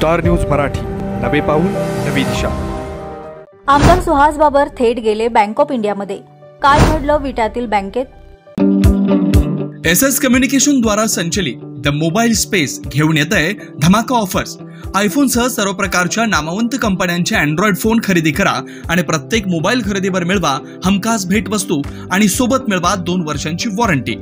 Star news Marathi, नवे पाऊल नवी दिशा। आमदार सुहास बाबर थेट गेले बँक ऑफ इंडियामध्ये। काय घडलं विट्यातील बँकेत? SS कम्युनिकेशन द्वारा संचलित द मोबाईल स्पेस घेऊन येत आहे धमाका ऑफर्स। आयफोन सह सर्व प्रकारच्या नामवंत कंपन्यांचे अँड्रॉइड फोन खरेदी करा आणि प्रत्येक मोबाईल खरेदीवर मिळवा हमखास भेटवस्तू आणि सोबत मिळवा 2 वर्षांची वॉरंटी।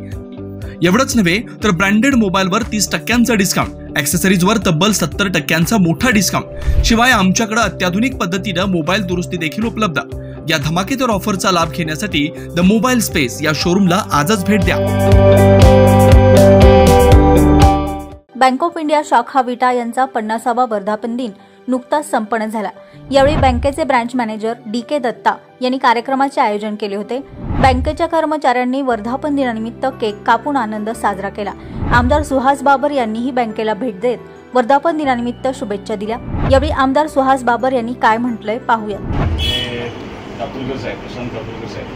एवढंच नव्हे तर ब्रँडेड मोबाईलवर 30% डिस्काउंट, ॲक्सेसरीजवर तब्बल 70% मोठा डिस्काउंट। शिवाय आमच्याकडे अत्याधुनिक पद्धतीने मोबाईल दुरुस्ती देखील उपलब्ध। या धमाकेदार ऑफरचा लाभ घेण्यासाठी द मोबाईल स्पेस या शोरूमला आजच भेट द्या। बँक ऑफ इंडिया शाखा विटा यांचा 50वा वर्धापन दिन नुकताच संपन्न झाला। यावेळी बँकेचे ब्रांच मॅनेजर DK दत्ता यांनी कार्यक्रमाचे आयोजन केले होते। बँकेच्या कर्मचाऱ्यांनी वर्धापन दिनानिमित्त केक कापून आनंद साजरा केला। आमदार सुहास बाबर यांनीही बँकेला भेट देत वर्धापन दिनानिमित्त शुभेच्छा दिल्या। यावेळी आमदार सुहास बाबर यांनी काय म्हटलंय पाहूया। कापूरकर साहेब, प्रशांत कापूरकर साहेब,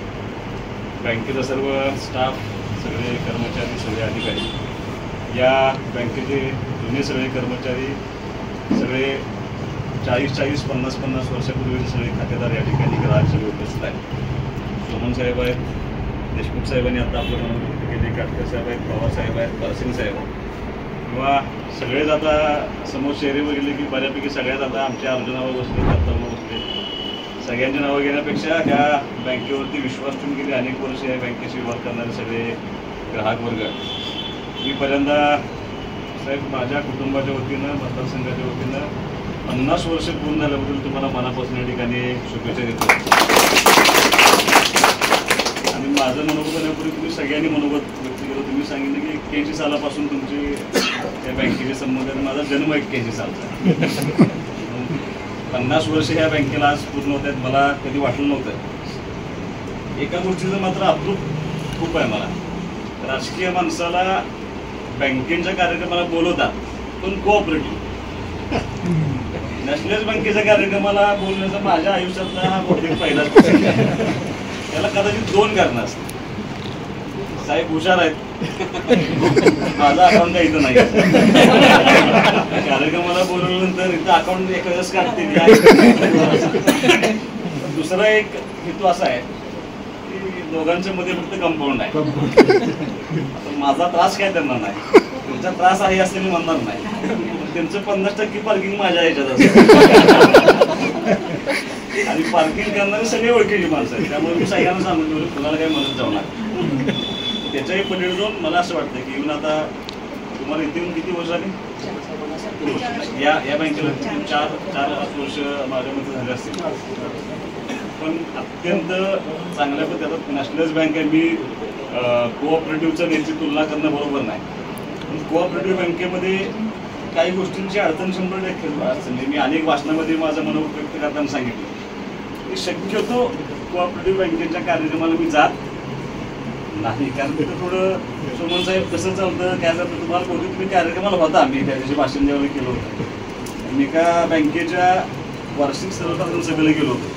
बँकेचा सर्व स्टाफ, सगळे कर्मचारी, सगळे अधिकारी, या बँकेचे जुने सगळे कर्मचारी, सगळे 40-50 वर्षापूर्वीचे सगळे खातेदार या ठिकाणी ग्राहक सगळे उपस्थित आहेत। सोमन साहेब आहेत, देशमुख साहेबांनी आता आपलं म्हणून व्यक्त केले, काटकर साहेब आहेत, पवार साहेब आहेत, पारसिंग साहेब आहेत, किंवा सगळेच आता समोर चेहरे बघितले की बऱ्यापैकी सगळ्यात आता आमच्या अर्जुनावर बसले, कर्तव्यावर बसले। सगळ्यांची नावं घेण्यापेक्षा ह्या बँकेवरती विश्वास ठेवून गेले अनेक वर्ष या बँकेशी व्यवहार करणारे सगळे ग्राहक वर्ग, मी पहिल्यांदा साहेब माझ्या कुटुंबाच्या वतीनं, मतदारसंघाच्या वतीनं 50 वर्ष पूर्ण झाल्याबद्दल तुम्हाला मनापासून या ठिकाणी शुभेच्छा देतो। आणि माझं मनोगत होण्यापूर्वी तुम्ही सगळ्यांनी मनोगत व्यक्त केलं। तुम्ही सांगितलं की 81 सालापासून तुमचे त्या बँकेचे संबंध आहेत। माझा जन्म 81 सालचा, 50 वर्ष ह्या बँकेला आज पूर्ण होत आहेत। मला कधी वाटलं नव्हतं। एका गोष्टीचं मात्र अप्रूप खूप आहे मला, राजकीय माणसाला बँकेच्या कार्यक्रमाला बोलवतात पण कोऑपरेटिव्ह, नॅशनलाइज बँकेच्या कार्यक्रमाला बोलण्याचा माझ्या आयुष्यातला हा बहुतेक पहिलाच त्याला कदाचित 2 कारणं असतात। साहेब हुशार आहेत, माझा अकाउंट काही इथं नाही, कार्यक्रमाला बोलवल्यानंतर इथं अकाउंट एखाद्याच काढते। दुसरा एक हेतू असा आहे की दोघांच्या मध्ये फक्त कंपाऊंड आहे। माझा त्रास काय त्यांना नाही, तुमचा त्रास आहे असं मी म्हणणार नाही, त्यांचं 50% पार्किंग माझ्या ह्याच्यात असतं आणि पार्किंग करणारे सगळे ओळखीची माणसं आहेत। त्यामुळे मी सगळ्यांना सांगून ठेवलं कुणाला काही मदत जाऊ नका। त्याच्याही पलीकडे जाऊन मला असं वाटतं की इव्हन आता तुम्हाला इथे येऊन किती वर्ष झाली या बँकेला? 4-5 वर्ष माझ्यामध्ये झाले असतील, पण अत्यंत चांगल्या पद्धतीत नॅशनलाइज बँक आहे। मी कोऑपरेटिव्हच्या यांची तुलना करणं बरोबर नाही, पण कोऑपरेटिव्ह बँकेमध्ये काही गोष्टींची अडचण 100% अडचण मी अनेक भाषणामध्ये माझं मनोगत व्यक्त करताना सांगितलं की शक्यतो कोऑपरेटिव्ह बँकेच्या कार्यक्रमाला मी जात नाही, कारण तिथं थोडं सोमन साहेब कसं चालतं काय चालतं तुम्हाला बोलतो। तुम्ही कार्यक्रमाला होता, मी त्या दिवशी भाषण ज्यावेळेला केलं होतं, मी एका बँकेच्या वार्षिक सर्वसाधारण सभेला गेलो होतो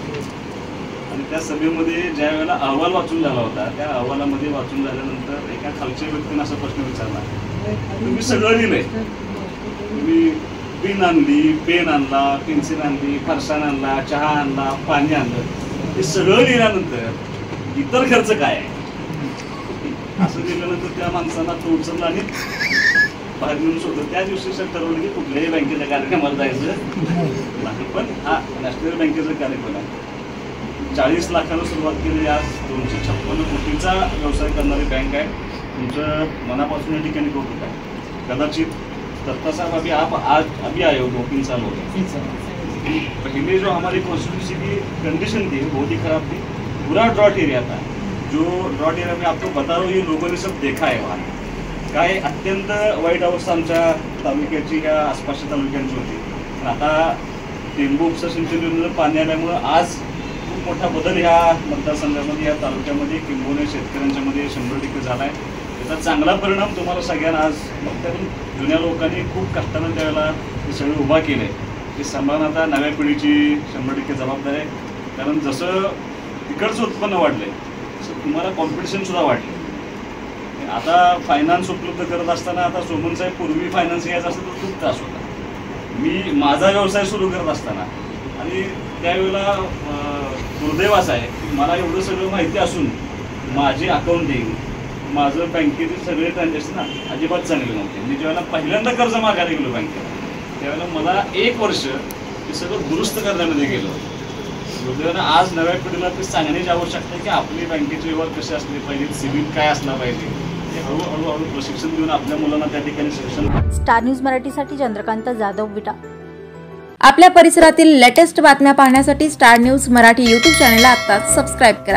आणि त्या सभेमध्ये ज्या वेळेला अहवाल वाचून झाला होता, त्या अहवालामध्ये वाचून झाल्यानंतर एका खालच्या व्यक्तीने असा प्रश्न विचारला, तुम्ही सगळं लिहिलंय, तुम्ही पेन आणली, पेन आणला, पेन्सिल आणली, फरसाण आणला, चहा आणला, पाणी आणलं, हे सगळं लिहिल्यानंतर इतर खर्च काय आहे असं लिहिल्यानंतर त्या माणसांना तो उचलला आणि बाहेर घेऊन सोडलं। त्या दिवशी सर ठरवलं की कुठल्याही बँकेच्या कार्यक्रमाला जायचं नाही, पण हा नॅशनल बँकेचा कार्यक्रम आहे। 40 लाखानं सुरुवात केली, आज 256 कोटीचा व्यवसाय करणारी बँक आहे। तुमचं मनापासून या ठिकाणी कौतुक आहे। कदाचित दत्ता साहब अभी आए हो 2-3 साल हो गए। पहले जो हमारी कॉन्स्टिट्यूंसी की कंडीशन थी बहुत ही खराब थी, पूरा ड्रॉट एरिया था। जो ड्रॉट एरिया में आपको बता रहा हूँ, ये लोगों ने सब देखा है। वहाँ काय अत्यंत वाईट अवस्था आमच्या तालुक्याची या आसपासच्या तालुक्यांची होती। आता टेंबू उपसा सिंचन योजनेचं पाणी आल्यामुळं आज खूप मोठा बदल ह्या मतदारसंघामध्ये, या तालुक्यामध्ये किंबहुना शेतकऱ्यांच्यामध्ये 100% झाला आहे। त्याचा चांगला परिणाम तुम्हाला सगळ्यांना आज बघतातून जुन्या लोकांनी खूप कष्टानं त्यावेळेला हे सगळं उभा केलं आहे, ते सांभाळून आता नव्या पिढीची 100% जबाबदारी आहे। कारण जसं तिकडचं उत्पन्न वाढलंय तसं तुम्हाला कॉम्पिटिशनसुद्धा वाढले। आता फायनान्स उपलब्ध करत असताना आता सोमन साहेब पूर्वी फायनान्स घ्यायचं असतं तर खूप त्रास होता, मी माझा व्यवसाय सुरू करत असताना आणि त्यावेळेला दुर्दैव असं आहे की मला एवढं सगळं माहिती असून माझे अकाउंटिंग माझं बँकेचे सगळे ट्रान्झॅक्शन अजिबात चांगले नव्हते. मी ज्यावेळेला पहिल्यांदा कर्ज मागायला गेलो बँकेत त्यावेळेला मला 1 वर्ष ते सगळं दुरुस्त करण्यामध्ये गेलं. दुर्दैवानं आज नव्या पिढीला ते सांगण्याची आवश्यकता आहे की आपली बँकेचे व्यवहार कसे असले पाहिजेत, सिबिल काय असला पाहिजे, ते हळूहळू प्रशिक्षण देऊन आपल्या मुलांना त्या ठिकाणी शिक्षण. स्टार न्यूज मराठीसाठी चंद्रकांत जाधव, विटा. आपल्या परिसरातील लेटेस्ट बातम्या पाहण्यासाठी स्टार न्यूज मराठी यूट्यूब चॅनलला आत्ताच सबस्क्राईब करा.